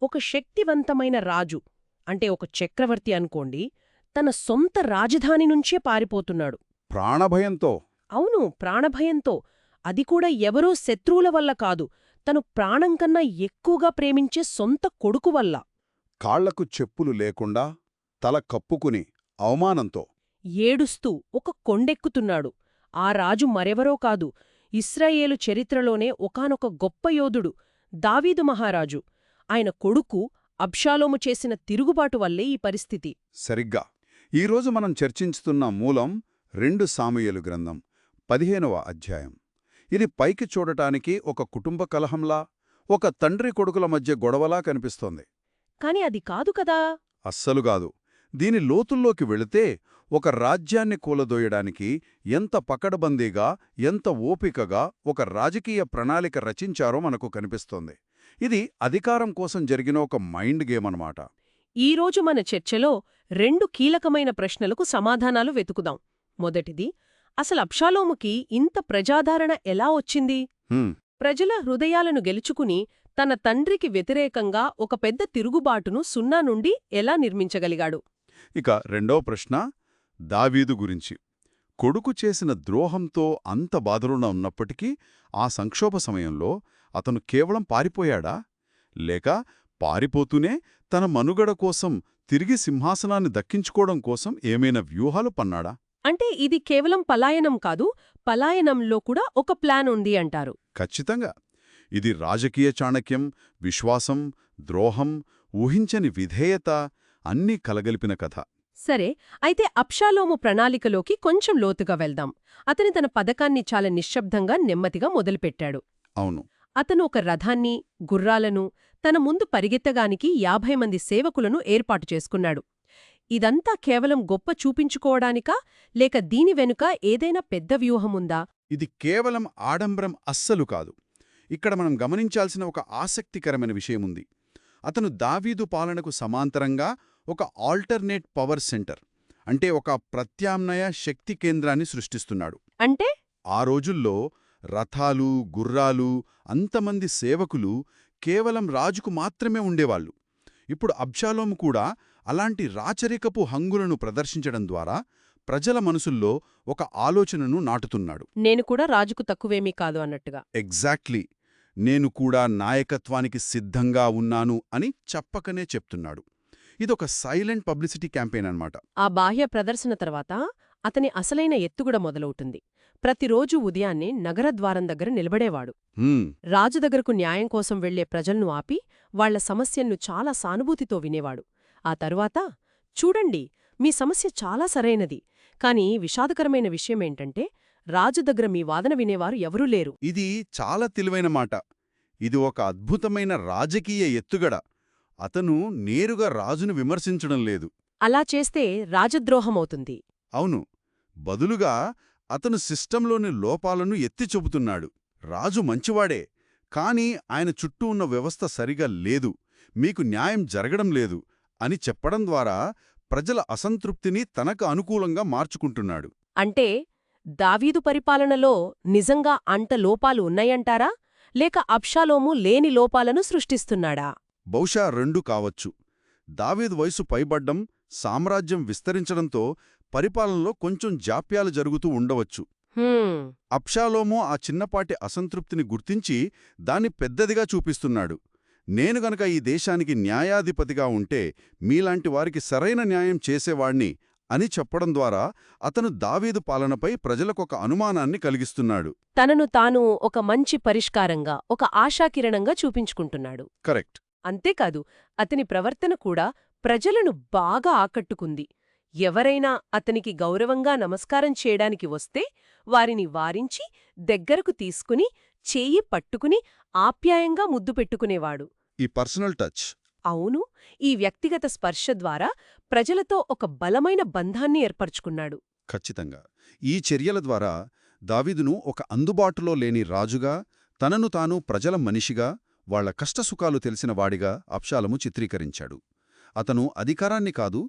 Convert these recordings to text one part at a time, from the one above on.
ఒక శక్తివంతమైన రాజు అంటే ఒక చక్రవర్తి అనుకోండి తన సొంత రాజధాని నుంచే పారిపోతున్నాడు. ప్రాణభయంతో. అవును, ప్రాణభయంతో. అది కూడా ఎవరో శత్రువుల వల్ల కాదు, తను ప్రాణం కన్నా ఎక్కువగా ప్రేమించే సొంత కొడుకు వల్ల. కాళ్లకు చెప్పులు లేకుండా తల కప్పుకుని అవమానంతో. ఏడుస్తూ ఒక కొండెక్కుతున్నాడు. ఆ రాజు మరెవరో కాదు, ఇశ్రాయేలు చరిత్రలోనే ఒకానొక గొప్ప యోధుడు, దావీదు మహారాజు. ఆయన కొడుకు అబ్షాలోము చేసిన తిరుగుబాటు వల్లే ఈ పరిస్థితి. సరిగ్గా ఈరోజు మనం చర్చించుతున్న మూలం 2 సాముయేలు గ్రంథం 15వ అధ్యాయం. ఇది పైకి చూడటానికి ఒక కుటుంబ కలహంలా, ఒక తండ్రి కొడుకుల మధ్య గొడవలా కనిపిస్తోంది. కాని అది కాదు కదా. అస్సలుగాదు. దీని లోతుల్లోకి వెళితే ఒక రాజ్యాన్ని కూలదోయడానికి ఎంత పకడ్బందీగా, ఎంత ఓపికగా ఒక రాజకీయ ప్రణాళిక రచించారో మనకు కనిపిస్తోంది. ఇది అధికారం కోసం జరిగిన ఒక మైండ్ గేమ్ అన్నమాట. ఈరోజు మన చర్చలో 2 కీలకమైన ప్రశ్నలకు సమాధానాలు వెతుకుదాం. మొదటిది, అసలు అబ్షాలోముకి ఇంత ప్రజాదరణ ఎలా వచ్చింది? ప్రజల హృదయాలను గెలుచుకుని తన తండ్రికి వ్యతిరేకంగా ఒక పెద్ద తిరుగుబాటును 0 నుండి ఎలా నిర్మించగలిగాడు? ఇక రెండో ప్రశ్న దావీదు గురించి. కొడుకు చేసిన ద్రోహంతో అంత బాధలున ఉన్నప్పటికీ ఆ సంక్షోభ సమయంలో అతను కేవలం పారిపోయాడా? లేక పారిపోతూనే తన మనుగడ కోసం, తిరిగి సింహాసనాన్ని దక్కించుకోవడం కోసం ఏమైనా వ్యూహాలు పన్నాడా? అంటే ఇది కేవలం పలాయనం కాదు, పలాయనంలో కూడా ఒక ప్లాన్ ఉంది అంటారు. ఖచ్చితంగా. ఇది రాజకీయ చాణక్యం, విశ్వాసం, ద్రోహం, ఊహించని విధేయత అన్నీ కలగలిపిన కథ. సరే, అయితే అబ్షాలోము ప్రణాళికలోకి కొంచెం లోతుగా వెళ్దాం. అతని తన పథకాన్ని చాలా నిశ్శబ్దంగా, నెమ్మదిగా మొదలుపెట్టాడు. అవును. అతను ఒక రథాన్ని, గుర్రాలను, తన ముందు పరిగెత్తగానికి 50 మంది సేవకులను ఏర్పాటు చేసుకున్నాడు. ఇదంతా కేవలం గొప్ప చూపించుకోవడానికా, లేక దీని వెనుక ఏదైనా పెద్ద వ్యూహముందా? ఇది కేవలం ఆడంబరం అస్సలు కాదు. ఇక్కడ మనం గమనించాల్సిన ఒక ఆసక్తికరమైన విషయముంది. అతను దావీదు పాలనకు సమాంతరంగా ఒక ఆల్టర్నేట్ పవర్ సెంటర్, అంటే ఒక ప్రత్యామ్నాయ శక్తి కేంద్రాన్ని సృష్టిస్తున్నాడు. అంటే ఆ రోజుల్లో రథాలు, గుర్రాలు, అంతమంది సేవకులు కేవలం రాజుకు మాత్రమే ఉండేవాళ్లు. ఇప్పుడు అబ్షాలోము కూడా అలాంటి రాచరికపు హంగులను ప్రదర్శించడం ద్వారా ప్రజల మనసుల్లో ఒక ఆలోచనను నాటుతున్నాడు. నేను కూడా రాజుకు తక్కువేమీ కాదు అన్నట్టుగా. ఎగ్జాక్ట్లీ. నేను కూడా నాయకత్వానికి సిద్ధంగా ఉన్నాను అని చెప్పకనే చెప్తున్నాడు. ఇదొక సైలెంట్ పబ్లిసిటీ క్యాంపెయిన్ అన్నమాట. ఆ బాహ్య ప్రదర్శన తర్వాత అతని అసలైన ఎత్తుగడ మొదలవుతుంది. ప్రతిరోజూ ఉదయాన్నే నగరద్వారం దగ్గర నిలబడేవాడు. రాజు దగ్గరకు న్యాయం కోసం వెళ్లే ప్రజలను ఆపి వాళ్ల సమస్యలను చాలా సానుభూతితో వినేవాడు. ఆ తరువాత, చూడండి, మీ సమస్య చాలా సరైనది, కానీ విషాదకరమైన విషయమేంటంటే రాజు దగ్గర మీ వాదన వినేవారు ఎవరూ లేరు. ఇది చాలా తెలివైన మాట. ఇది ఒక అద్భుతమైన రాజకీయ ఎత్తుగడ. అతను నేరుగా రాజును విమర్శించడం లేదు. అలా చేస్తే రాజద్రోహమవుతుంది. అవును. బదులుగా అతను సిస్టంలోని లోపాలను ఎత్తి చెబుతున్నాడు. రాజు మంచివాడే, కాని ఆయన చుట్టూ ఉన్న వ్యవస్థ సరిగా లేదు, మీకు న్యాయం జరగడం లేదు అని చెప్పడం ద్వారా ప్రజల అసంతృప్తిని తనకు అనుకూలంగా మార్చుకుంటున్నాడు. అంటే దావీదు పరిపాలనలో నిజంగా అంత లోపాలు ఉన్నాయంటారా, లేక అబ్షాలోము లేని లోపాలను సృష్టిస్తున్నాడా? బహుశా 2 కావచ్చు. దావీదు వయసు పైబడ్డం, సామ్రాజ్యం విస్తరించడంతో పరిపాలనలో కొంచెం జాప్యాలు జరుగుతూ ఉండవచ్చు. అబ్షాలోము ఆ చిన్నపాటి అసంతృప్తిని గుర్తించి దాన్ని పెద్దదిగా చూపిస్తున్నాడు. నేను గనక ఈ దేశానికి న్యాయాధిపతిగా ఉంటే మీలాంటి వారికి సరైన న్యాయం చేసేవాణ్ణి అని చెప్పడం ద్వారా అతను దావీదు పాలనపై ప్రజలకొక అనుమానాన్ని కలిగిస్తున్నాడు. తనను తాను ఒక మంచి పరిష్కారంగా, ఒక ఆశాకిరణంగా చూపించుకుంటున్నాడు. కరెక్ట్. అంతేకాదు, అతని ప్రవర్తన కూడా ప్రజలను బాగా ఆకట్టుకుంది. ఎవరైనా అతనికి గౌరవంగా నమస్కారం చేయడానికి వస్తే వారిని వారించి, దగ్గరకు తీసుకుని, చేయి పట్టుకుని ఆప్యాయంగా ముద్దు పెట్టుకునేవాడు. ఈ పర్సనల్ టచ్. అవును, ఈ వ్యక్తిగత స్పర్శ ద్వారా ప్రజలతో ఒక బలమైన బంధాన్ని ఏర్పరచుకున్నాడు. ఖచ్చితంగా. ఈ చర్యల ద్వారా దావీదును ఒక అందుబాటులో లేని రాజుగా, తనను తాను ప్రజల మనిషిగా, వాళ్ల కష్టసుఖాలు తెలిసిన వాడిగా అబ్షాలోము చిత్రీకరించాడు. అతను అధికారాన్ని కాదు,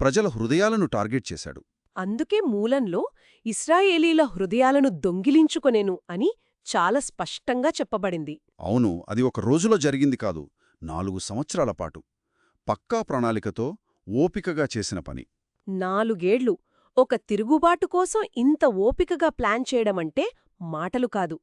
ప్రజల హృదయాలను టార్గెట్ చేశాడు. అందుకే మూలంలో ఇశ్రాయేలీల హృదయాలను దొంగిలించుకొనెను అని చాలా స్పష్టంగా చెప్పబడింది. అవును, అది ఒక రోజులో జరిగింది కాదు, 4 సంవత్సరాల పాటు పక్కా ప్రణాళికతో ఓపికగా చేసిన పని. 4 ఏళ్లు ఒక తిరుగుబాటు కోసం ఇంత ఓపికగా ప్లాన్ చేయడమంటే మాటలు కాదు.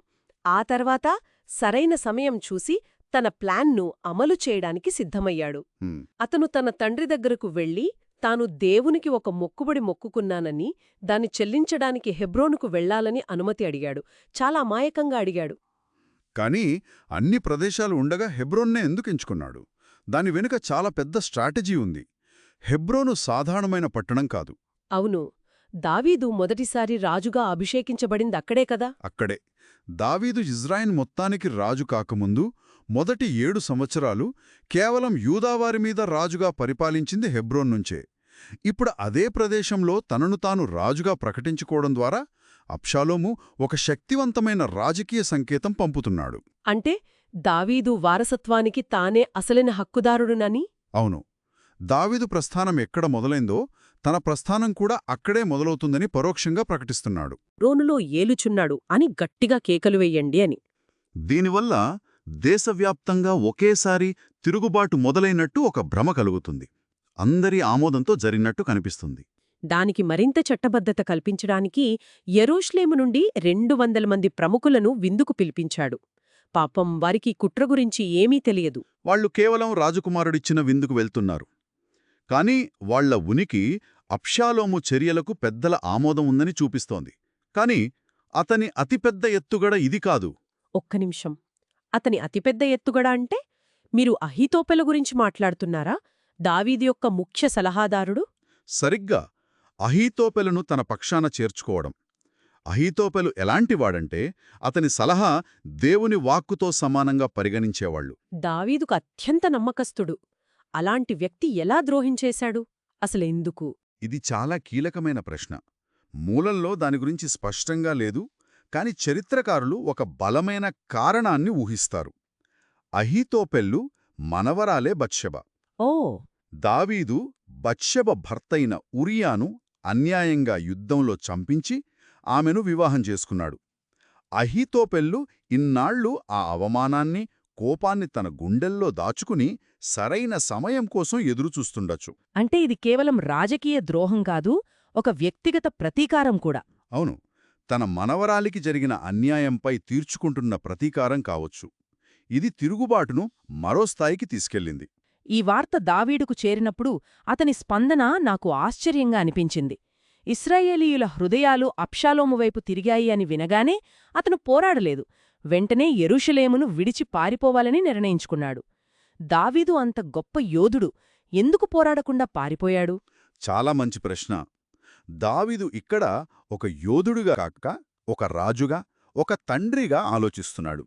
ఆ తర్వాత సరైన సమయం చూసి తన ప్లాన్ను అమలు చేయడానికి సిద్ధమయ్యాడు. హ్మ్. అతను తన తండ్రి దగ్గరకు వెళ్ళి తాను దేవునికి ఒక మొక్కుబడి మొక్కుకున్నానని దాన్ని చెల్లించడానికి హెబ్రోనుకు వెళ్లాలని అనుమతి అడిగాడు. చాలా అమాయకంగా అడిగాడు. కానీ అన్ని ప్రదేశాలు ఉండగా హెబ్రోన్నే ఎందుకు ఎంచుకున్నాడు? దాని వెనుక చాలా పెద్ద స్ట్రాటజీ ఉంది. హెబ్రోను సాధారణమైన పట్టణం కాదు. అవును, దావీదు మొదటిసారి రాజుగా అభిషేకించబడిందక్కడే కదా. అక్కడే దావీదు ఇజ్రాయిల్ మొత్తానికి రాజు కాకముందు మొదటి 7 సంవత్సరాలు కేవలం యూదావారి మీద రాజుగా పరిపాలించింది హెబ్రోన్ నుంచే. ఇప్పుడు అదే ప్రదేశంలో తనను తాను రాజుగా ప్రకటించుకోవడం ద్వారా అబ్షాలోము ఒక శక్తివంతమైన రాజకీయ సంకేతం పంపుతున్నాడు. అంటే దావీదు వారసత్వానికి తానే అసలైన హక్కుదారుడునని? అవును, దావీదు ప్రస్థానం ఎక్కడ మొదలైందో తన ప్రస్థానం కూడా అక్కడే మొదలవుతుందని పరోక్షంగా ప్రకటిస్తున్నాడు. రోనులో ఏలుచున్నాడు అని గట్టిగా కేకలు వెయ్యండి అని. దీనివల్ల దేశవ్యాప్తంగా ఒకేసారి తిరుగుబాటు మొదలైనట్టు ఒక భ్రమ కలుగుతుంది. అందరి ఆమోదంతో జరిగినట్టు కనిపిస్తుంది. దానికి మరింత చట్టబద్ధత కల్పించడానికి యెరూషలేము నుండి 200 మంది ప్రముఖులను విందుకు పిలిపించాడు. పాపం వారికి కుట్ర గురించి ఏమీ తెలియదు. వాళ్లు కేవలం రాజకుమారుడిచ్చిన విందుకు వెళ్తున్నారు. కాని వాళ్ల ఉనికి అబ్షాలోము చర్యలకు పెద్దల ఆమోదం ఉందని చూపిస్తోంది. కాని అతని అతిపెద్ద ఎత్తుగడ ఇది కాదు. ఒక్క నిమిషం, అతని అతిపెద్ద ఎత్తుగడ అంటే మీరు అహీతోపెలు గురించి మాట్లాడుతున్నారా? దావీదు యొక్క ముఖ్య సలహాదారుడు? సరిగ్గా అహీతోపెలును తన పక్షాన చేర్చుకోవడం. అహీతోపెలు ఎలాంటివాడంటే అతని సలహా దేవుని వాక్కుతో సమానంగా పరిగణించేవాళ్లు. దావీదుకు అత్యంత నమ్మకస్తుడు. అలాంటి వ్యక్తి ఎలా ద్రోహించేశాడు? అసలెందుకు? ఇది చాలా కీలకమైన ప్రశ్న. మూలంలో దాని గురించి స్పష్టంగా లేదు. కాని చరిత్రకారులు ఒక బలమైన కారణాన్ని ఊహిస్తారు. అహీతోపెలు మనవరాలే బత్షెబ. ఓ, దావీదు బత్షెబ భర్తైన ఉరియాను అన్యాయంగా యుద్ధంలో చంపించి ఆమెను వివాహం చేసుకున్నాడు. అహీతోపెలు ఇన్నాళ్లు ఆ అవమానాన్ని, కోపాన్ని తన గుండెల్లో దాచుకుని సరైన సమయం కోసం ఎదురుచూస్తుండొచ్చు. అంటే ఇది కేవలం రాజకీయ ద్రోహం కాదు, ఒక వ్యక్తిగత ప్రతీకారం కూడా. అవును, తన మనవరాలికి జరిగిన అన్యాయంపై తీర్చుకుంటున్న ప్రతీకారం కావచ్చు. ఇది తిరుగుబాటును మరో స్థాయికి తీసుకెళ్ళింది. ఈ వార్త దావీదుకు చేరినప్పుడు అతని స్పందన నాకు ఆశ్చర్యంగా అనిపించింది. ఇశ్రాయేలీయుల హృదయాలు అబ్షాలోము వైపు తిరిగాయి అని వినగానే అతను పోరాడలేదు. వెంటనే యెరూషలేమును విడిచి పారిపోవాలని నిర్ణయించుకున్నాడు. దావీదు అంత గొప్ప యోధుడు ఎందుకు పోరాడకుండా పారిపోయాడు? చాలా మంచి ప్రశ్న. దావీదు ఇక్కడ ఒక యోధుడుగా కాక ఒక రాజుగా, ఒక తండ్రిగా ఆలోచిస్తున్నాడు.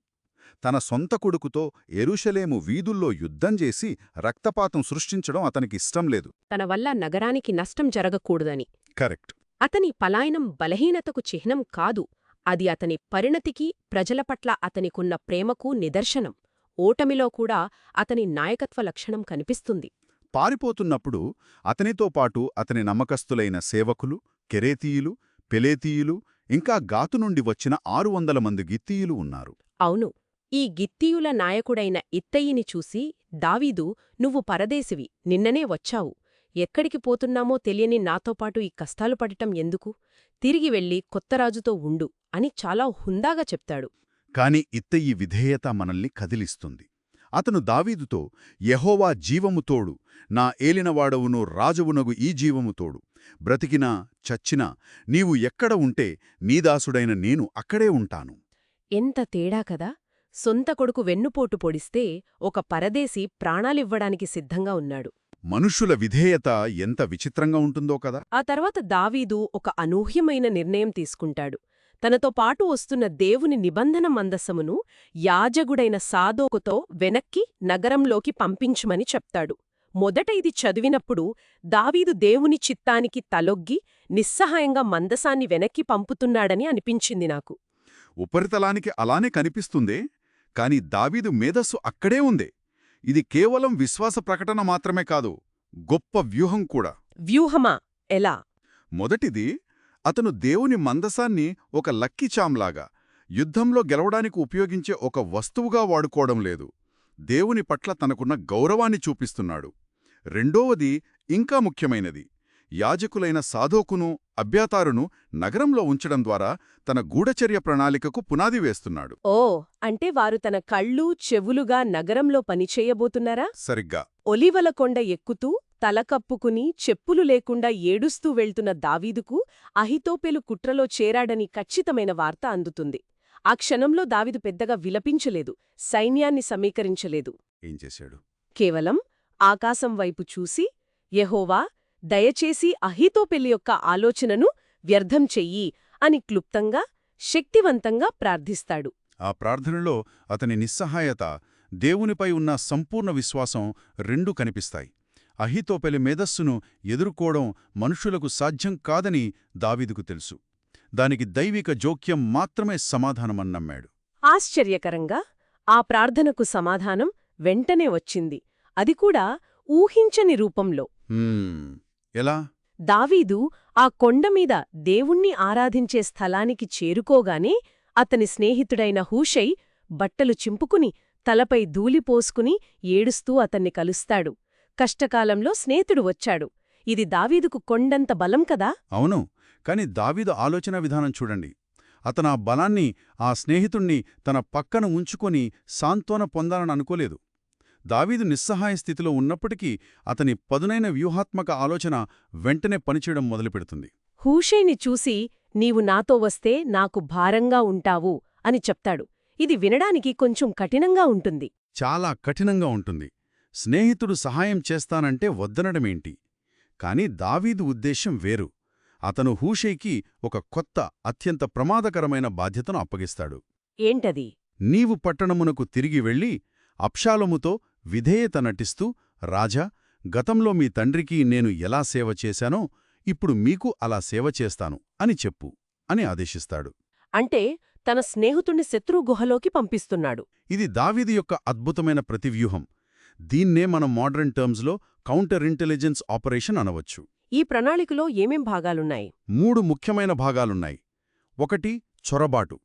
తన సొంత కొడుకుతో యెరూషలేము వీధుల్లో యుద్ధం చేసి రక్తపాతం సృష్టించడం అతనికి ఇష్టం లేదు. తన వల్ల నగరానికి నష్టం జరగకూడదని. కరెక్ట్. అతని పలాయనం బలహీనతకు చిహ్నం కాదు, అది అతని పరిణతికి, ప్రజల పట్ల అతనికున్న ప్రేమకు నిదర్శనం. ఓటమిలో కూడా అతని నాయకత్వ లక్షణం కనిపిస్తుంది. పారిపోతున్నప్పుడు అతనితో పాటు అతని నమ్మకస్తులైన సేవకులు, కెరేతీయులు, పెలేతీయులు, ఇంకా గాతు నుండి వచ్చిన 600 మంది గిత్తీయులు ఉన్నారు. అవును, ఈ గిత్తీయుల నాయకుడైన ఇత్తయిని చూసి దావీదు, నువ్వు పరదేశివి, నిన్ననే వచ్చావు. ఎక్కడికి పోతున్నామో తెలియని నాతోపాటు ఈ కష్టాలు పడటం ఎందుకు? తిరిగి వెళ్ళి కొత్తరాజుతో ఉండు అని చాలా హుందాగా చెప్తాడు. కాని ఇత్తయి విధేయత మనల్ని కదిలిస్తుంది. అతను దావీదుతో, యెహోవా జీవము తోడు, నా ఏలినవాడవును రాజవునగు ఈ జీవము తోడు, బ్రతికినా చచ్చినా నీవు ఎక్కడ ఉంటే నీదాసుడైన నేను అక్కడే ఉంటాను. ఎంత తేడా కదా! సొంత కొడుకు వెన్నుపోటు పొడిస్తే ఒక పరదేశి ప్రాణాలివ్వడానికి సిద్ధంగా ఉన్నాడు. మనుషుల విధేయత ఎంత విచిత్రంగా ఉంటుందో కదా. ఆ తర్వాత దావీదు ఒక అనూహ్యమైన నిర్ణయం తీసుకుంటాడు. తనతో పాటు వస్తున్న దేవుని నిబంధన మందసమును యాజకుడైన సాదోకుతో వెనక్కి నగరంలోకి పంపించుమని చెప్తాడు. మొదట ఇది చదివినప్పుడు దావీదు దేవుని చిత్తానికి తలొగ్గి నిస్సహాయంగా మందసాన్ని వెనక్కి పంపుతున్నాడని అనిపించింది నాకు. ఉపరితలానికి అలానే కనిపిస్తుందే, కాని దావీదు మేధస్సు అక్కడే ఉందే. ఇది కేవలం విశ్వాస ప్రకటన మాత్రమే కాదు, గొప్ప వ్యూహం కూడా. వ్యూహమా? ఎలా? మొదటిది, అతను దేవుని మందసాన్ని ఒక లక్కీ చామ్లాగా, యుద్ధంలో గెలవడానికి ఉపయోగించే ఒక వస్తువుగా వాడుకోవడం లేదు. దేవుని పట్ల తనకున్న గౌరవాన్ని చూపిస్తున్నాడు. రెండోవది ఇంకా ముఖ్యమైనది. యాజకులైన సాదోకును అబ్యాతారును నగరంలో ఉంచడం ద్వారా తన గూఢచర్య ప్రణాళికకు పునాది వేస్తున్నాడు. ఓ, అంటే వారు తన కళ్ళు చెవులుగా నగరంలో పనిచేయబోతున్నారా? సరిగ్గా. ఒలీవల కొండ ఎక్కుతూ తలకప్పుకుని చెప్పులు లేకుండా ఏడుస్తూ వెళ్తున్న దావీదుకు అహితోపెలు కుట్రలో చేరాడని ఖచ్చితమైన వార్త అందుతుంది. ఆ క్షణంలో దావీదు పెద్దగా విలపించలేదు, సైన్యాన్ని సమీకరించలేదు. ఏం చేశాడు? కేవలం ఆకాశం వైపు చూసి, యెహోవా, దయచేసి అహీతోపెలి యొక్క ఆలోచనను వ్యర్థం చెయ్యి అని క్లుప్తంగా, శక్తివంతంగా ప్రార్థిస్తాడు. ఆ ప్రార్థనలో అతని నిస్సహాయత, దేవునిపై ఉన్న సంపూర్ణ విశ్వాసం రెండూ కనిపిస్తాయి. అహీతోపెలి మేధస్సును ఎదుర్కోవడం మనుషులకు సాధ్యం కాదని దావీదుకు తెలుసు. దానికి దైవిక జోక్యం మాత్రమే సమాధానమని నమ్మాడు. ఆశ్చర్యకరంగా ఆ ప్రార్థనకు సమాధానం వెంటనే వచ్చింది, అది కూడా ఊహించని రూపంలో. ఎలా? దావీదు ఆ కొండమీద దేవుణ్ణి ఆరాధించే స్థలానికి చేరుకోగానే అతని స్నేహితుడైన హూషై బట్టలు చింపుకుని తలపై ధూళిపోసుకుని ఏడుస్తూ అతన్ని కలుస్తాడు. కష్టకాలంలో స్నేహితుడు వచ్చాడు. ఇది దావీదుకు కొండంత బలం కదా? అవును, కాని దావీదు ఆలోచన విధానం చూడండి. అతను ఆ బలాన్ని, ఆ స్నేహితుణ్ణి తన పక్కన ఉంచుకొని సాంత్వన పొందాలని అనుకోలేదు. దావీదు నిస్సహాయ స్థితిలో ఉన్నప్పటికీ అతని పదునైన వ్యూహాత్మక ఆలోచన వెంటనే పనిచేయడం మొదలుపెడుతుంది. హూషైని చూసి, నీవు నాతో వస్తే నాకు భారంగా ఉంటావు అని చెప్తాడు. ఇది వినడానికి కొంచెం కఠినంగా ఉంటుంది. చాలా కఠినంగా ఉంటుంది. స్నేహితుడు సహాయం చేస్తానంటే వద్దనడమేంటి? కాని దావీదు ఉద్దేశ్యం వేరు. అతను హూషైకి ఒక కొత్త, అత్యంత ప్రమాదకరమైన బాధ్యతను అప్పగిస్తాడు. ఏంటది? నీవు పట్టణమునకు తిరిగి వెళ్ళి అబ్షాలోముతో విధేయత నటిస్తూ, రాజా, గతంలో మీ తండ్రికి నేను ఎలా సేవ చేశానో ఇప్పుడు మీకు అలా సేవ చేస్తాను అని చెప్పు అని ఆదేశిస్తాడు. అంటే తన స్నేహితుణ్ణి శత్రు గుహలోకి పంపిస్తున్నాడు. ఇది దావీదు యొక్క అద్భుతమైన ప్రతివ్యూహం. దీన్నే మనం మోడర్న్ టర్మ్స్లో కౌంటర్ ఇంటెలిజెన్స్ ఆపరేషన్ అనవచ్చు. ఈ ప్రణాళికలో ఏమేం భాగాలున్నాయి? 3 ముఖ్యమైన భాగాలున్నాయి. 1. చొరబాటు.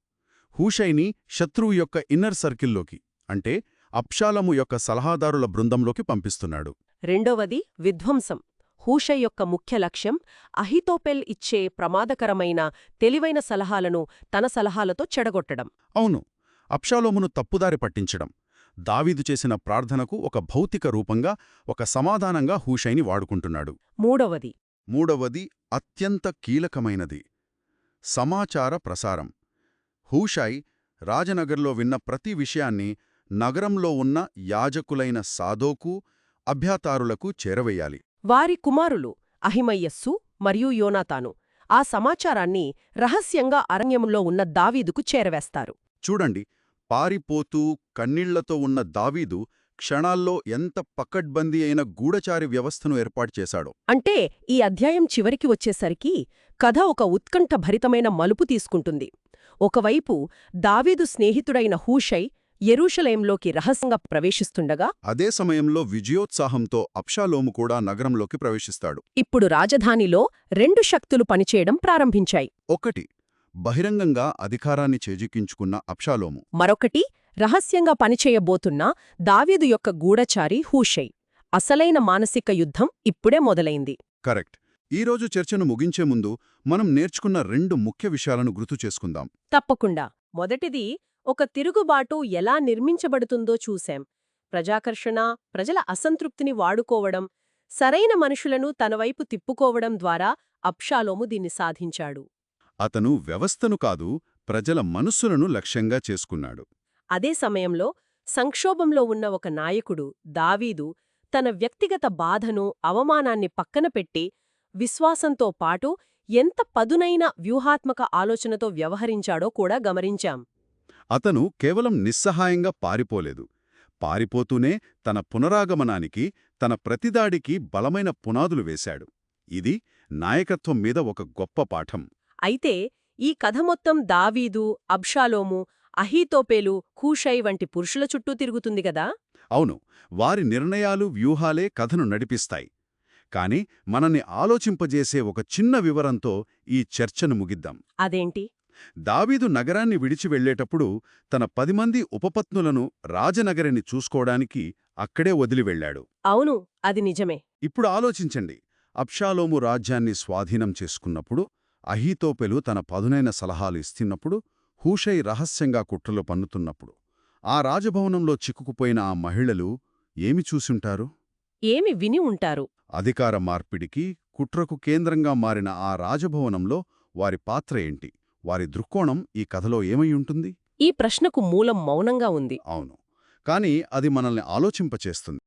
హూషైని శత్రువు యొక్క ఇన్నర్ సర్కిల్లోకి, అంటే అబ్షాలోము యొక్క సలహాదారుల బృందంలోకి పంపిస్తున్నాడు. 2. విధ్వంసం. హూషై యొక్క ముఖ్య లక్ష్యం అహితోపెల్ ఇచ్చే ప్రమాదకరమైన, తెలివైన సలహాలను తన సలహాలతో చెడగొట్టడం. అవును, అబ్షాలోమును తప్పుదారి పట్టించడం. దావీదు చేసిన ప్రార్థనకు ఒక భౌతిక రూపంగా, ఒక సమాధానంగా హూషైని వాడుకుంటున్నాడు. 3. అత్యంత కీలకమైనది సమాచార ప్రసారం. హూషై రాజనగర్లో విన్న ప్రతి విషయాన్ని నగరంలో ఉన్న యాజకులైన సాదోకు, అబ్యాతారులకు చేరవేయాలి. వారి కుమారులు అహిమయస్సు మరియు యోనాతాను ఆ సమాచారాన్ని రహస్యంగా అరణ్యంలో ఉన్న దావీదుకు చేరవేస్తారు. చూడండి, పారిపోతూ కన్నీళ్లతో ఉన్న దావీదు క్షణాల్లో ఎంత పకడ్బందీ అయిన గూఢచారి వ్యవస్థను ఏర్పాటు చేశాడో. అంటే ఈ అధ్యాయం చివరికి వచ్చేసరికి కథ ఒక ఉత్కంఠభరితమైన మలుపు తీసుకుంటుంది. ఒకవైపు దావీదు స్నేహితుడైన హూషై యెరూషలేంలోకి రహస్యంగా ప్రవేశిస్తుండగా, అదే సమయంలో విజయోత్సాహంతో అబ్షాలోము కూడా నగరంలోకి ప్రవేశిస్తాడు. ఇప్పుడు రాజధానిలో 2 శక్తులు పనిచేయడం ప్రారంభించాయి. 1. బహిరంగంగా అధికారాన్ని చేజిక్కించుకున్న అబ్షాలోము. మరొకటి రహస్యంగా పనిచేయబోతున్న దావీదు యొక్క గూఢచారి హూషై. అసలైన మానసిక యుద్ధం ఇప్పుడే మొదలైంది. కరెక్ట్. ఈరోజు చర్చను ముగించే ముందు మనం నేర్చుకున్న 2 ముఖ్య విషయాలను గుర్తు చేసుకుందాం. తప్పకుండా. మొదటిది, ఒక తిరుగుబాటు ఎలా నిర్మించబడుతుందో చూశాం. ప్రజాకర్షణ, ప్రజల అసంతృప్తిని వాడుకోవడం, సరైన మనుషులను తనవైపు తిప్పుకోవడం ద్వారా అబ్షాలోము దీన్ని సాధించాడు. అతను వ్యవస్థను కాదు, ప్రజల మనస్సులను లక్ష్యంగా చేసుకున్నాడు. అదే సమయంలో సంక్షోభంలో ఉన్న ఒక నాయకుడు దావీదు తన వ్యక్తిగత బాధను, అవమానాన్ని పక్కన పెట్టి విశ్వాసంతో పాటు ఎంత పదునైన వ్యూహాత్మక ఆలోచనతో వ్యవహరించాడో కూడా గమనించాం. అతను కేవలం నిస్సహాయంగా పారిపోలేదు. పారిపోతూనే తన పునరాగమనానికి, తన ప్రతిదాడికి బలమైన పునాదులు వేశాడు. ఇది నాయకత్వం మీద ఒక గొప్ప పాఠం. అయితే ఈ కథ మొత్తం దావీదు, అబ్షాలోము, అహీతోపెలు, హూషై వంటి పురుషుల చుట్టూ తిరుగుతుంది గదా? అవును, వారి నిర్ణయాలు, వ్యూహాలే కథను నడిపిస్తాయి. కాని మనల్ని ఆలోచింపజేసే ఒక చిన్న వివరంతో ఈ చర్చను ముగిద్దాం. అదేంటి? దావీదు నగరాన్ని విడిచి వెళ్ళేటప్పుడు తన 10 మంది ఉపపత్నులను రాజనగరిని చూసుకోవడానికి అక్కడే వదిలి వెళ్ళాడు. అవును, అది నిజమే. ఇప్పుడు ఆలోచించండి, అబ్షాలోము రాజ్యాన్ని స్వాధీనం చేసుకున్నప్పుడు, అహీతోపెలు తన పదునైన సలహాలు ఇస్తున్నప్పుడు, హూషై రహస్యంగా కుట్రలు పన్నుతున్నప్పుడు, ఆ రాజభవనంలో చిక్కుకుపోయిన ఆ మహిళలు ఏమి చూసుంటారు? ఏమి విని ఉంటారు? అధికార మార్పిడికి, కుట్రకు కేంద్రంగా మారిన ఆ రాజభవనంలో వారి పాత్ర ఏంటి? వారి దృక్కోణం ఈ కథలో ఏమై ఉంటుంది? ఈ ప్రశ్నకు మూలం మౌనంగా ఉంది. అవును, కానీ అది మనల్ని ఆలోచింపచేస్తుంది.